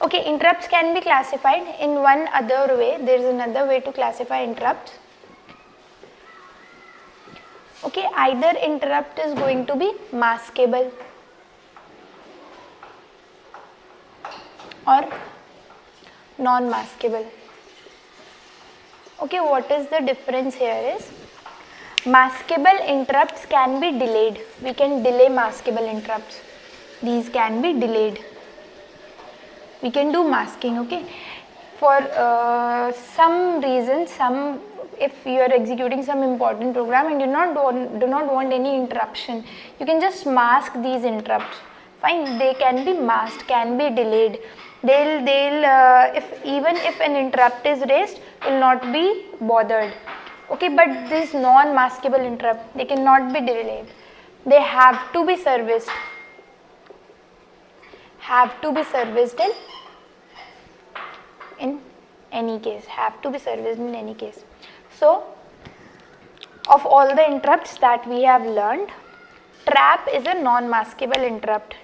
Okay, interrupts can be classified in one other way. There is another way to classify interrupts. Okay, either interrupt is going to be maskable or non-maskable. Okay, what is the difference here is, maskable interrupts can be delayed. We can delay maskable interrupts. These can be delayed. We can do masking, okay. For some reason, if you are executing some important program and do not want any interruption, you can just mask these interrupts. Fine, they can be masked, can be delayed. Even if an interrupt is raised, will not be bothered. Okay, but this non-maskable interrupt, they cannot be delayed. They have to be serviced. Have to be serviced in any case. Have to be serviced in any case. So, of all the interrupts that we have learned, trap is a non-maskable interrupt.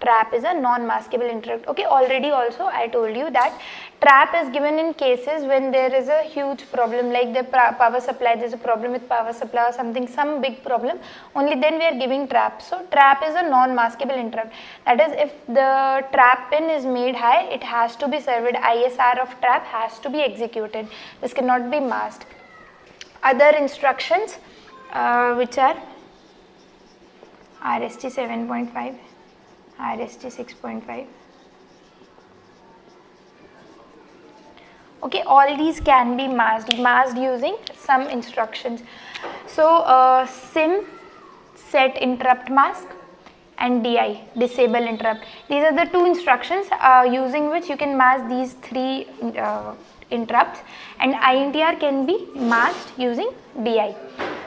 Trap is a non-maskable interrupt. Okay, already also I told you that trap is given in cases when there is a huge problem, like the power supply, there is a problem with power supply or something, some big problem, only then we are giving trap. So trap is a non-maskable interrupt. That is, if the trap pin is made high, it has to be served. ISR of trap has to be executed. This cannot be masked. Other instructions which are RST 7.5, RST 6.5. Okay, all these can be masked using some instructions. So SIM, set interrupt mask, and DI, disable interrupt. These are the two instructions using which you can mask these three interrupts, and INTR can be masked using DI.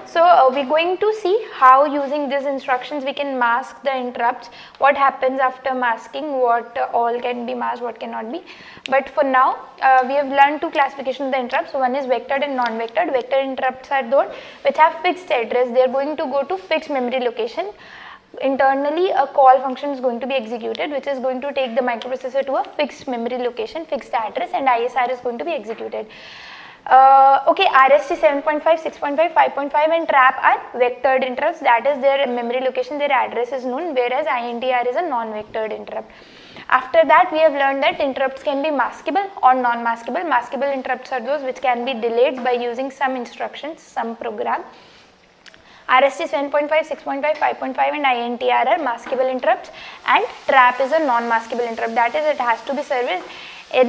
So we are going to see how using these instructions we can mask the interrupts, what happens after masking, what all can be masked, what cannot be. But for now we have learned two classifications of the interrupts. So one is vectored and non-vectored. Vectored interrupts are those which have fixed address. They are going to go to fixed memory location. Internally a call function is going to be executed, which is going to take the microprocessor to a fixed memory location, fixed address, and ISR is going to be executed. Okay, RST 7.5, 6.5, 5.5 and trap are vectored interrupts, that is their memory location, their address is known, whereas INTR is a non-vectored interrupt. After that we have learned that interrupts can be maskable or non-maskable. Maskable interrupts are those which can be delayed by using some instructions, some program. RST 7.5, 6.5, 5.5 and INTR are maskable interrupts, and trap is a non-maskable interrupt, that is it has to be serviced in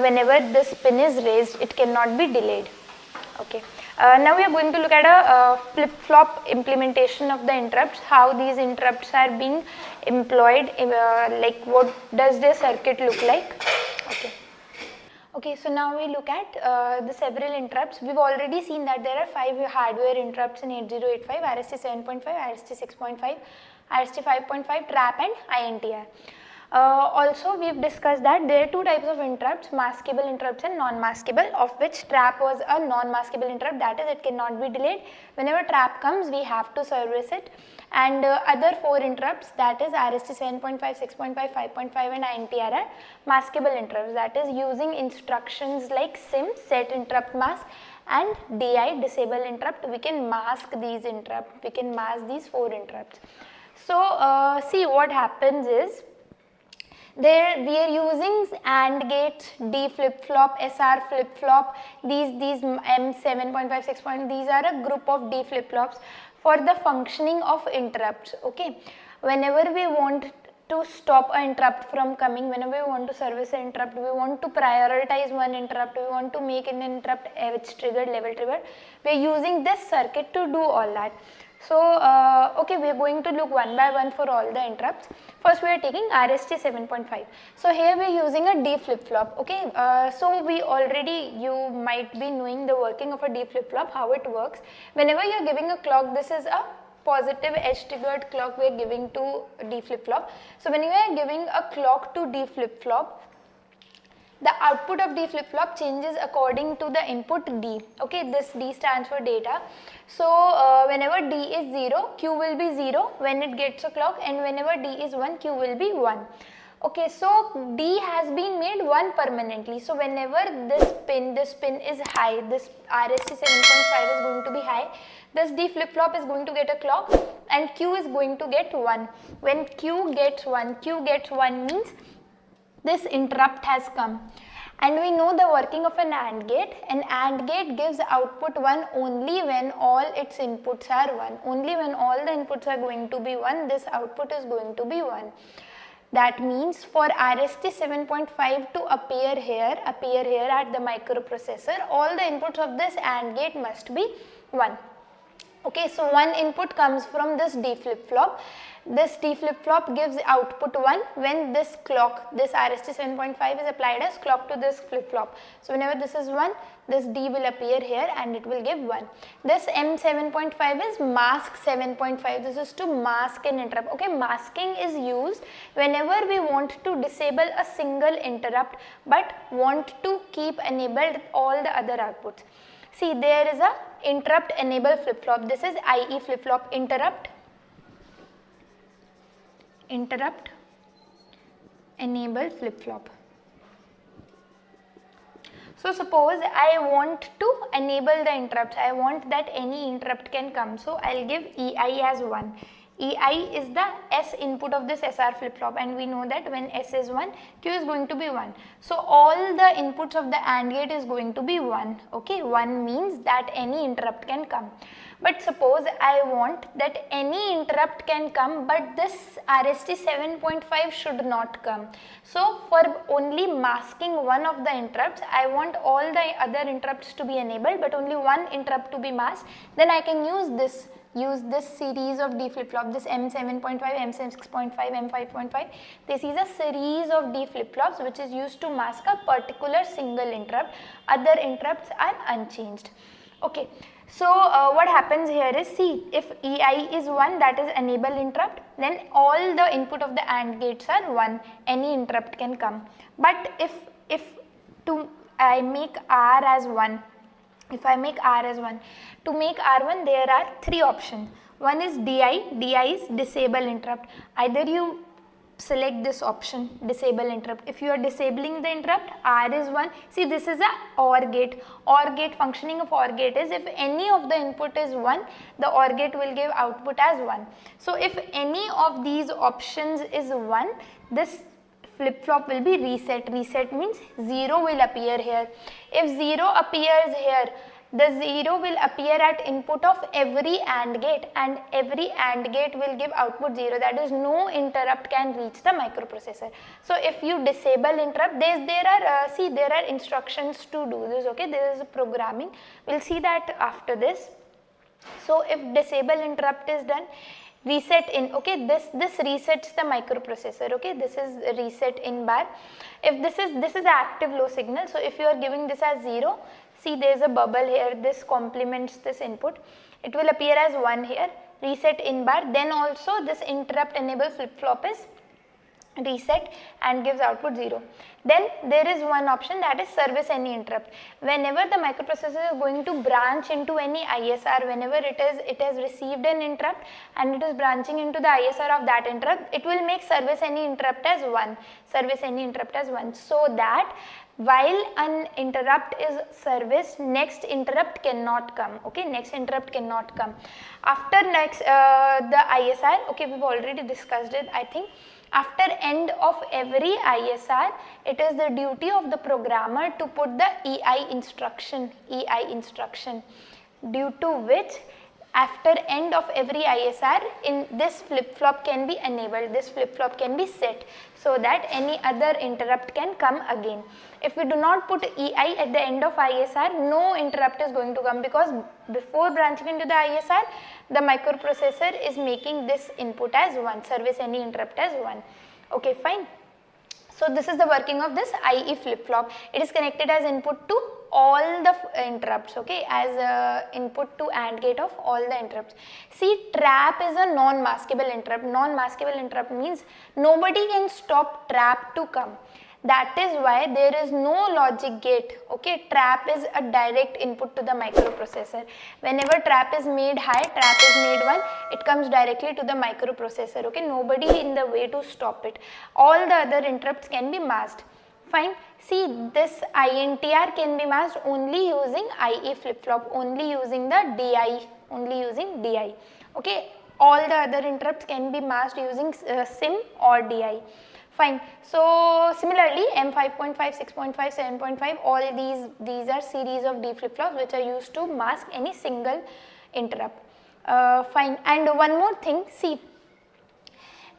whenever this pin is raised, it cannot be delayed. Okay. Now we are going to look at a flip-flop implementation of the interrupts, how these interrupts are being employed, like what does their circuit look like. Okay. Okay, so now we look at the several interrupts. We've already seen that there are 5 hardware interrupts in 8085, RST 7.5, RST 6.5, RST 5.5, trap and INTR. Also we have discussed that there are two types of interrupts, maskable interrupts and non-maskable, of which trap was a non-maskable interrupt, that is it cannot be delayed. Whenever trap comes we have to service it. And other 4 interrupts, that is RST 7.5, 6.5, 5.5 and INTR are maskable interrupts, that is using instructions like SIM, set interrupt mask, and DI, disable interrupt, we can mask these interrupts, we can mask these 4 interrupts. So see what happens is, there we are using AND gate, D flip-flop, SR flip-flop, these M 7.5, 6. These are a group of D flip-flops for the functioning of interrupts. Okay, whenever we want to stop an interrupt from coming, whenever we want to service an interrupt, we want to prioritize one interrupt, we want to make an interrupt which triggered, level triggered, we are using this circuit to do all that. So okay, we are going to look one by one for all the interrupts. First we are taking RST 7.5. So here we are using a D flip-flop. Okay, so we already, you might be knowing the working of a D flip-flop, how it works. Whenever you are giving a clock, this is a positive edge triggered clock we are giving to D flip-flop. So when you are giving a clock to D flip-flop, the output of D flip-flop changes according to the input D. Okay, this D stands for data. So whenever D is 0, Q will be 0 when it gets a clock, and whenever D is 1, Q will be 1. Okay, so D has been made 1 permanently. So whenever this pin is high, this RST 7.5 is going to be high, this D flip flop is going to get a clock and Q is going to get 1. When Q gets 1 means this interrupt has come. And we know the working of an AND gate. An AND gate gives output 1 only when all its inputs are 1. Only when all the inputs are going to be 1, this output is going to be 1. That means for RST 7.5 to appear here at the microprocessor, all the inputs of this AND gate must be 1. Okay, so one input comes from this D flip flop. This D flip flop gives output 1 when this clock, this RST 7.5 is applied as clock to this flip flop. So whenever this is 1, this D will appear here and it will give 1. This M7.5 is mask 7.5. This is to mask an interrupt. Okay, masking is used whenever we want to disable a single interrupt but want to keep enabled all the other outputs. See, there is a interrupt enable flip flop. This is IE flip flop, interrupt enable flip flop. So suppose I want to enable the interrupts. I want that any interrupt can come. So I'll give EI as 1. EI is the S input of this SR flip flop, and we know that when S is 1, Q is going to be 1. So all the inputs of the AND gate is going to be 1. Okay, 1 means that any interrupt can come. But suppose I want that any interrupt can come but this RST 7.5 should not come. So for only masking one of the interrupts, I want all the other interrupts to be enabled but only one interrupt to be masked. Then I can use this series of D flip flop, this M7.5, M6.5, M5.5. This is a series of D flip flops which is used to mask a particular single interrupt. Other interrupts are unchanged. Okay, so what happens here is, see, if EI is 1, that is enable interrupt, then all the input of the AND gates are 1, any interrupt can come. But if I make R as 1, if I make R as 1, to make R1 there are 3 options. One is DI is disable interrupt. Either you select this option, disable interrupt. If you are disabling the interrupt, R is 1. See, this is a OR gate. OR gate, functioning of OR gate is if any of the input is 1, the OR gate will give output as 1. So if any of these options is 1, this flip flop will be reset. Reset means 0 will appear here. If 0 appears here, the 0 will appear at input of every AND gate and every AND gate will give output 0. That is, no interrupt can reach the microprocessor. So if you disable interrupt, there are instructions to do this. Okay, there is a programming. We'll see that after this. So if disable interrupt is done, reset in, okay, this resets the microprocessor. Okay, this is reset in bar. If this is active low signal, so if you are giving this as 0, see, there is a bubble here, this complements this input, it will appear as 1 here, reset in bar. Then also this interrupt enable flip flop is reset and gives output 0. Then there is one option, that is service any interrupt. Whenever the microprocessor is going to branch into any ISR, whenever it has received an interrupt and it is branching into the ISR of that interrupt, it will make service any interrupt as 1. Service any interrupt as 1, so that while an interrupt is serviced, next interrupt cannot come. Okay, next interrupt cannot come. After next the ISR, okay, we've already discussed it, I think. After end of every ISR, it is the duty of the programmer to put the EI instruction, due to which after end of every ISR, in this flip flop can be enabled, this flip flop can be set, so that any other interrupt can come again. If we do not put EI at the end of ISR, no interrupt is going to come, because before branching into the ISR, the microprocessor is making this input as 1, service any interrupt as 1. Okay, fine. So this is the working of this IE flip flop. It is connected as input to all the interrupts, okay, as input to AND gate of all the interrupts. See, trap is a non-maskable interrupt. Non-maskable interrupt means nobody can stop trap to come. That is why there is no logic gate. Okay, trap is a direct input to the microprocessor. Whenever trap is made high, trap is made 1, it comes directly to the microprocessor. Okay, nobody in the way to stop it. All the other interrupts can be masked. Fine. See, this INTR can be masked only using IE flip-flop, only using the DI, only using DI. Okay, all the other interrupts can be masked using SIM or DI. Fine. So similarly, M5.5, 6.5, 7.5, all these are series of D flip-flops which are used to mask any single interrupt. Fine. And one more thing, see,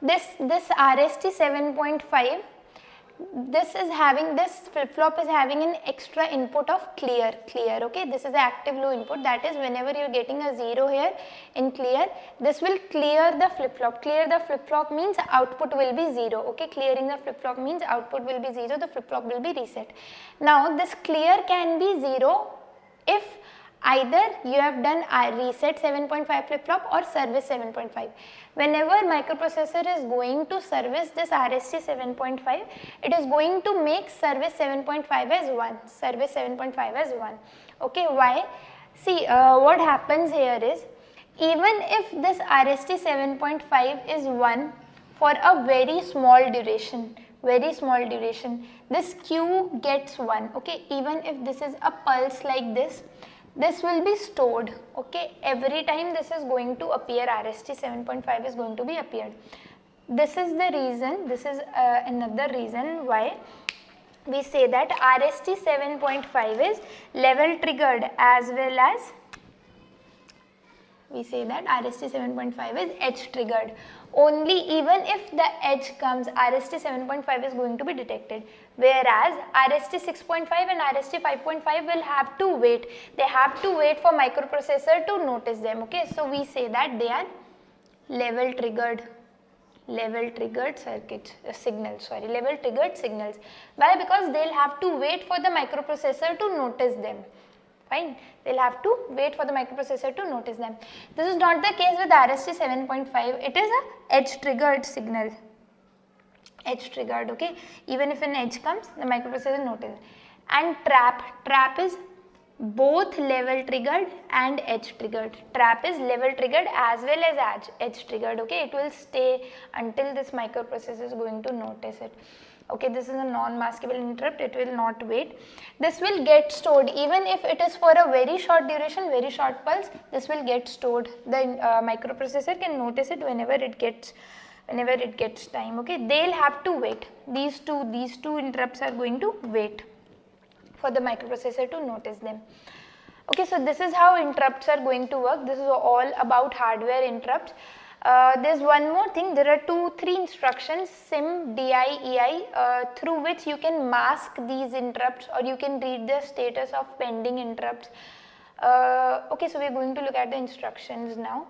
this RST 7.5, this flip-flop is having an extra input of clear. Okay, this is the active low input. That is, whenever you are getting a 0 here in clear, this will clear the flip-flop. Clear the flip-flop means output will be 0. Okay, clearing the flip-flop means output will be 0, the flip-flop will be reset. Now this clear can be 0 if either you have done reset 7.5 flip-flop or service 7.5. Whenever microprocessor is going to service this RST 7.5, it is going to make service 7.5 as 1, service 7.5 as 1. Okay, why? See, what happens here is, even if this RST 7.5 is 1 for a very small duration, this Q gets 1. Okay, even if this is a pulse like this will be stored. Okay, every time this is going to appear, RST 7.5 is going to be appeared. This is the reason, this is another reason why we say that RST 7.5 is level triggered, as well as we say that RST 7.5 is edge triggered. Only even if the edge comes, RST 7.5 is going to be detected, whereas RST 6.5 and RST 5.5 will have to wait. They have to wait for microprocessor to notice them. Okay, so we say that they are level triggered signals. Why? Because they'll have to wait for the microprocessor to notice them. Fine, they'll have to wait for the microprocessor to notice them. This is not the case with RST 7.5. It is a edge triggered signal. Edge triggered. Okay, even if an edge comes, the microprocessor notices. And trap is both level triggered and edge triggered. Trap is level triggered as well as edge triggered. Okay, it will stay until this microprocessor is going to notice it. Okay, this is a non-maskable interrupt, it will not wait. This will get stored, even if it is for a very short duration, very short pulse, this will get stored. The microprocessor can notice it whenever it gets time. Okay, they'll have to wait. These two interrupts are going to wait for the microprocessor to notice them. Okay, so this is how interrupts are going to work. This is all about hardware interrupts. There's one more thing. There are 3 instructions, SIM, DI, EI, through which you can mask these interrupts, or you can read the status of pending interrupts. Okay, so we're going to look at the instructions now.